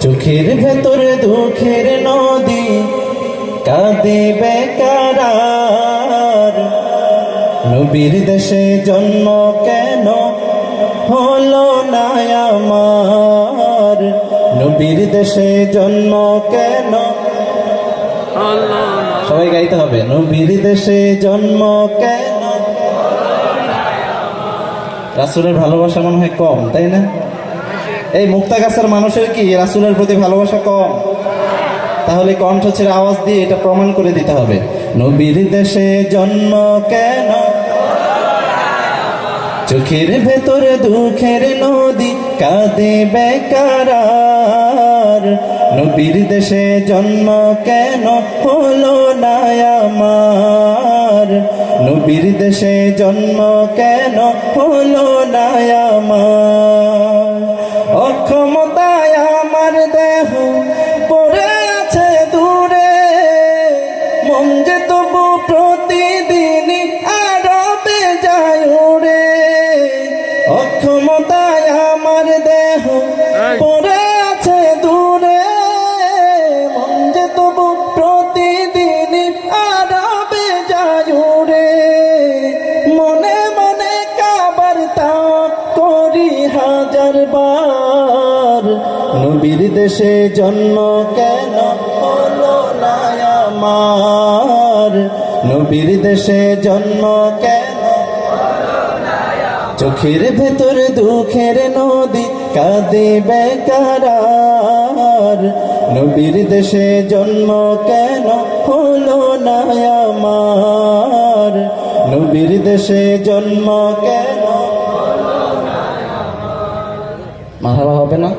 চোখের ভেতরে দুঃখের নদী কাঁদে বেকার, নবীর দেশে জন্ম কেন হলো না আমার, নবীর দেশে জন্ম কেন। সবাই গাইতে হবে, নবীর দেশে জন্ম কেন। রাসূলের ভালোবাসা মনে হয় কম, তাই না? এই মুক্তাগাছার মানুষের কি রাসূলের প্রতি ভালোবাসা কম? তাহলে কণ্ঠ ছেড়ে আওয়াজ দিয়ে এটা প্রমাণ করে দিতে হবে, নবীর দেশে জন্ম কেন। চোখের ভেতরে দুঃখের নদী কাঁদে বেকার, নবীর দেশে জন্ম কেন হলো না আমার, নবীর দেশে জন্ম কেন হলো না আমার। অক্ষমতায় আমার দেহ পড়ে আছে দূরে, মন যে তবু প্রতিদিনই আরবে যায় উড়ে। অক্ষমতায় আমার দেহ পড়ে আছে দূরে, মন যে তবু প্রতিদিনই আরবে যায় উড়ে। মনে মনে কাবার তাক করি হাজার বার, নবীর দেশে জন্ম কেন হলো না আমার, নবীর দেশে জন্ম কেন। চোখের ভেতরে দুঃখের নদী কাঁদে বেকার, নবীর দেশে জন্ম কেন হলো না আমার, নবীর দেশে জন্ম কেন। মারহাবা হবে না?